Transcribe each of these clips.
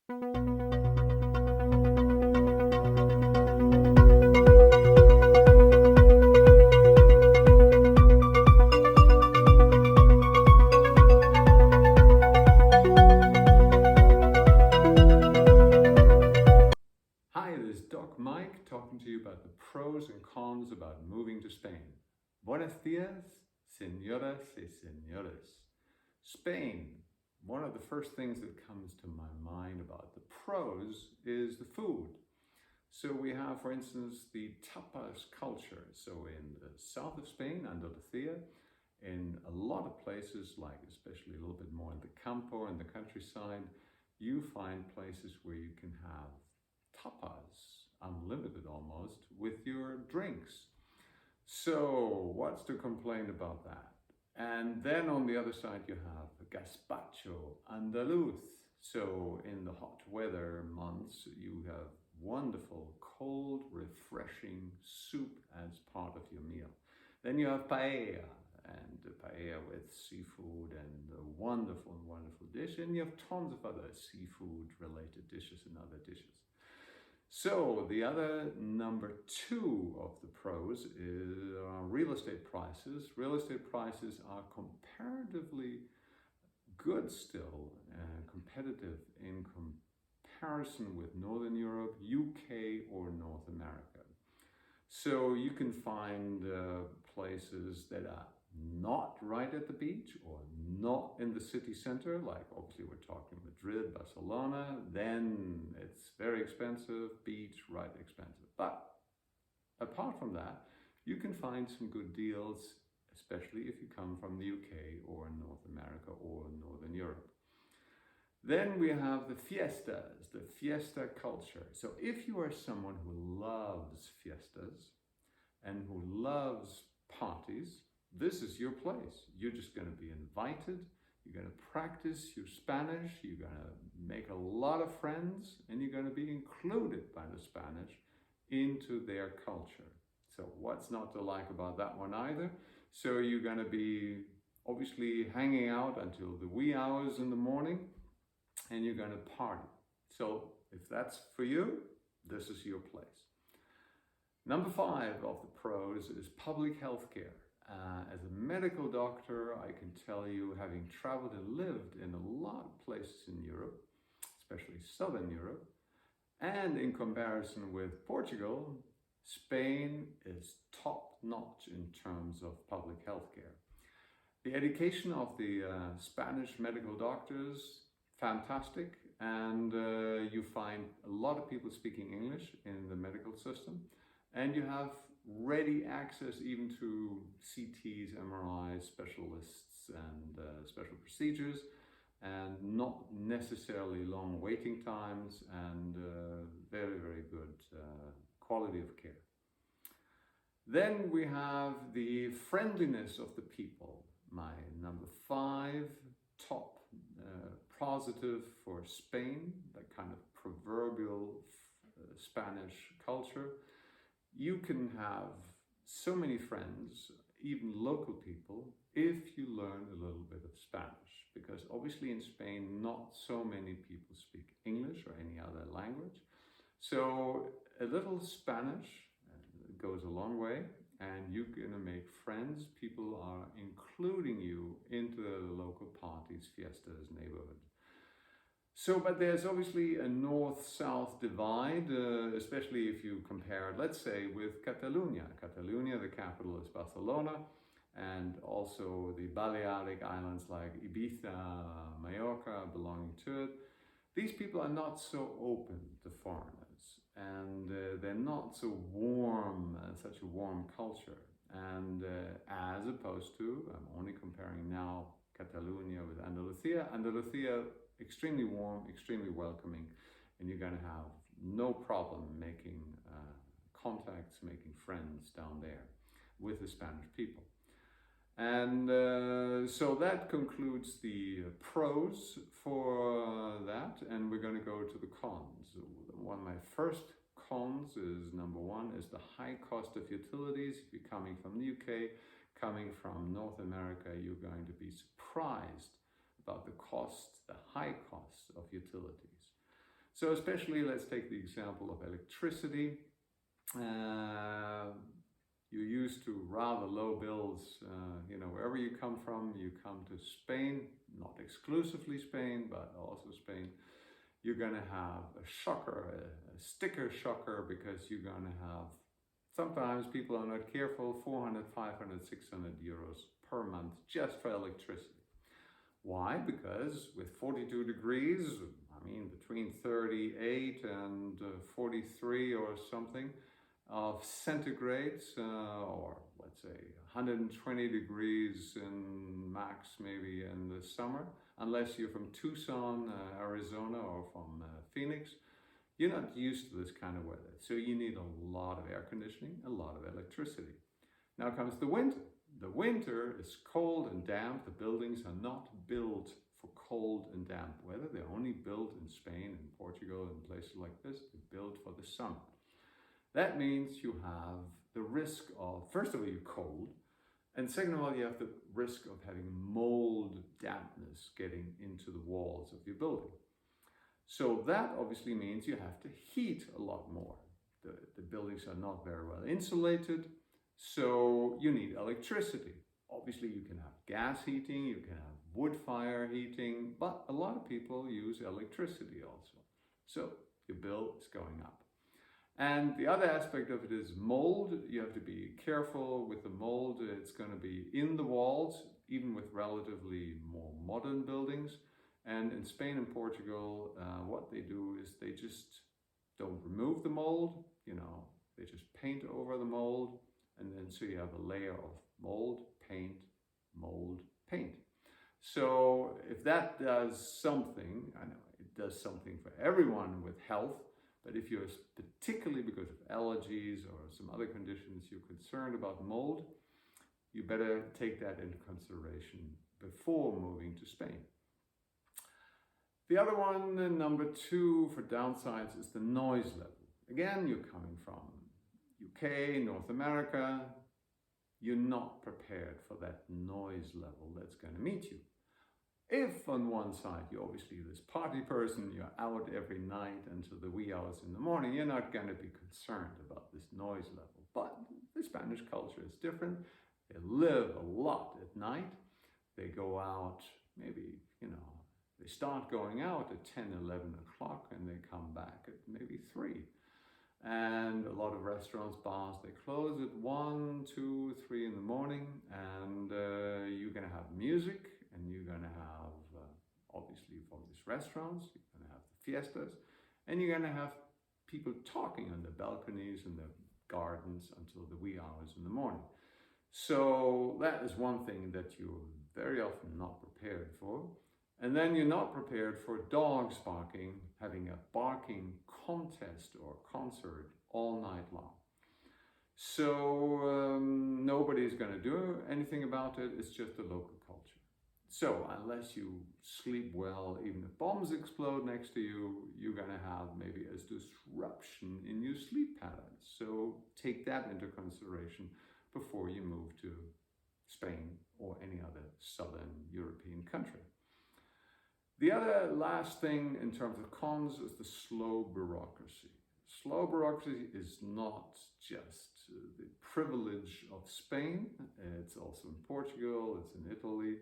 Hi, this is Doc Mike talking to you about the pros and cons about moving to Spain. Buenos dias, señoras y señores. Spain. One of the first things that comes to my mind about the pros is the food. So we have, for instance, the tapas culture. So in the south of Spain, Andalusia, in a lot of places, like especially a little bit more in the campo and the countryside, you find places where you can have tapas, unlimited almost, with your drinks. So what's to complain about that? And then on the other side you have gazpacho andaluz. So in the hot weather months you have wonderful, cold, refreshing soup as part of your meal. Then you have paella, and paella with seafood and a wonderful, wonderful dish. And you have tons of other seafood related dishes and other dishes. So the other number two of the pros is real estate prices. Real estate prices are comparatively good still, competitive in comparison with Northern Europe, UK or North America. So you can find places that are not right at the beach or not in the city center, like obviously we're talking Madrid, Barcelona, then it's very expensive, beach, right, expensive. But apart from that, you can find some good deals, especially if you come from the UK or North America or Northern Europe. Then we have the fiestas, the fiesta culture. So if you are someone who loves fiestas and who loves parties, this is your place. You're just going to be invited, you're going to practice your Spanish, you're going to make a lot of friends, and you're going to be included by the Spanish into their culture. So what's not to like about that one either? So you're going to be obviously hanging out until the wee hours in the morning, and you're going to party. So if that's for you, this is your place. Number 5 of the pros is public health care. As a medical doctor, I can tell you, having traveled and lived in a lot of places in Europe, especially Southern Europe, and in comparison with Portugal, Spain is top-notch in terms of public health care. The education of the Spanish medical doctors, fantastic, and you find a lot of people speaking English in the medical system, and you have ready access even to CTs, MRIs, specialists, and special procedures, and not necessarily long waiting times, and very, very good quality of care. Then we have the friendliness of the people. My number 5 top positive for Spain, that kind of proverbial Spanish culture. You can have so many friends, even local people, if you learn a little bit of Spanish, because obviously in Spain not so many people speak English or any other language. So a little Spanish goes a long way, and you're going to make friends. People are including you into the local parties, fiestas, neighborhood. So, but there's obviously a north-south divide, especially if you compare, let's say, with Catalunya. Catalunya, the capital is Barcelona, and also the Balearic Islands like Ibiza, Mallorca belonging to it. These people are not so open to foreigners, and they're not so warm, such a warm culture. And as opposed to, I'm only comparing now Catalunya with Andalusia. Andalusia, extremely warm, extremely welcoming, and you're going to have no problem making contacts, making friends down there with the Spanish people. And so that concludes the pros for that, and we're going to go to the cons. One of my first cons is, number 1, is the high cost of utilities. If you're coming from the UK, coming from North America, you're going to be surprised about the cost, the high cost of utilities. So especially, let's take the example of electricity. You used to rather low bills, wherever you come from, you come to Spain, not exclusively Spain, but also Spain. You're going to have a shocker, a sticker shocker, because you're going to have, sometimes people are not careful, 400, 500, 600 euros per month just for electricity. Why? Because with 42 degrees, between 38 and 43 or something of centigrade, or let's say 120 degrees in max maybe in the summer, unless you're from Tucson, Arizona, or from Phoenix, you're not used to this kind of weather. So you need a lot of air conditioning, a lot of electricity. Now comes the winter. The winter is cold and damp. The buildings are not built for cold and damp weather. They're only built in Spain and Portugal and places like this. They're built for the summer. That means you have the risk of, first of all, you're cold, and second of all, you have the risk of having mold dampness getting into the walls of your building. So that obviously means you have to heat a lot more. The buildings are not very well insulated, so you need electricity. Obviously, you can have gas heating, you can have wood fire heating, but a lot of people use electricity also. So your bill is going up. And the other aspect of it is mold. You have to be careful with the mold. It's going to be in the walls, even with relatively more modern buildings. And in Spain and Portugal, what they do is they just don't remove the mold. They just paint over the mold. And then so you have a layer of mold, paint, So if that does something, I know it does something for everyone with health, but if you're particularly because of allergies or some other conditions you're concerned about mold, you better take that into consideration before moving to Spain. The other one, number 2 for downsides, is the noise level. Again, you're coming from UK, North America, you're not prepared for that noise level that's going to meet you. If on one side you're obviously this party person, you're out every night until the wee hours in the morning, you're not going to be concerned about this noise level. But the Spanish culture is different. They live a lot at night. They go out, maybe, they start going out at 10, 11 o'clock and they come back at maybe 3. And a lot of restaurants, bars, they close at 1, 2, 3 in the morning, and you're going to have music, and you're going to have, obviously from these restaurants, you're going to have the Fiestas, and you're going to have people talking on the balconies and the gardens until the wee hours in the morning. So that is one thing that you're very often not prepared for. And then you're not prepared for dogs barking, having a barking contest or concert all night long. So nobody's going to do anything about it. It's just a local culture. So unless you sleep well, even if bombs explode next to you, you're going to have maybe a disruption in your sleep patterns. So take that into consideration before you move to Spain or any other southern European country. The other last thing in terms of cons is the slow bureaucracy. Slow bureaucracy is not just the privilege of Spain, it's also in Portugal, it's in Italy.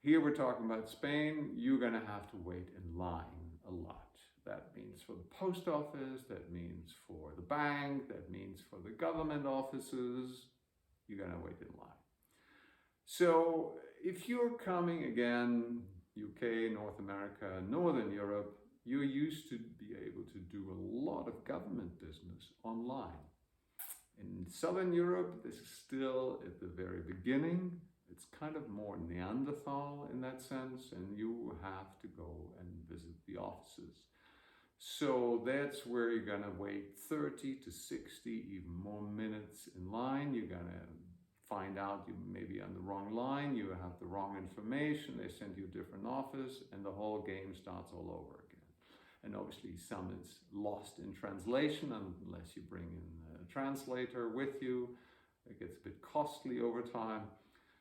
Here we're talking about Spain, you're going to have to wait in line a lot. That means for the post office, that means for the bank, that means for the government offices, you're going to wait in line. So if you're coming again, UK, North America, Northern Europe, you're used to be able to do a lot of government business online. In Southern Europe, this is still at the very beginning. It's kind of more Neanderthal in that sense, and you have to go and visit the offices. So that's where you're going to wait 30 to 60, even more minutes in line. You're going to find out you may be on the wrong line, you have the wrong information, they send you a different office, and the whole game starts all over again. And obviously some is lost in translation unless you bring in a translator with you. It gets a bit costly over time.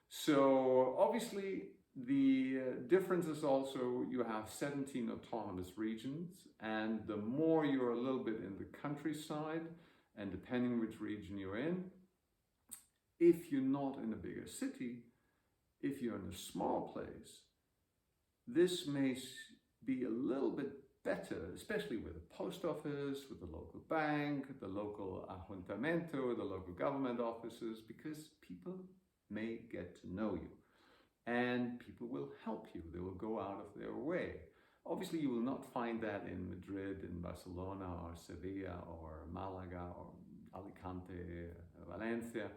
So obviously The difference is also you have 17 autonomous regions, and the more you're a little bit in the countryside, and depending which region you're in, if you're not in a bigger city, if you're in a small place, this may be a little bit better, especially with the post office, with the local bank, the local ayuntamiento, the local government offices, because people may get to know you. And people will help you. They will go out of their way. Obviously, you will not find that in Madrid, in Barcelona, or Sevilla, or Malaga, or Alicante, Valencia,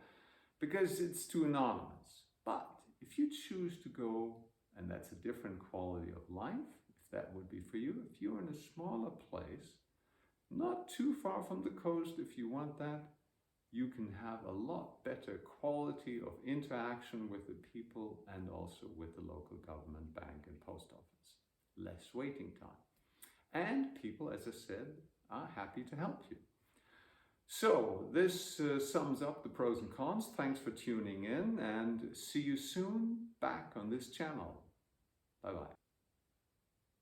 because it's too anonymous. But if you choose to go, and that's a different quality of life, if that would be for you, if you're in a smaller place, not too far from the coast, if you want that, you can have a lot better quality of interaction with the people and also with the local government, bank and post office. Less waiting time. And people, as I said, are happy to help you. So this sums up the pros and cons. Thanks for tuning in, and see you soon back on this channel. Bye-bye.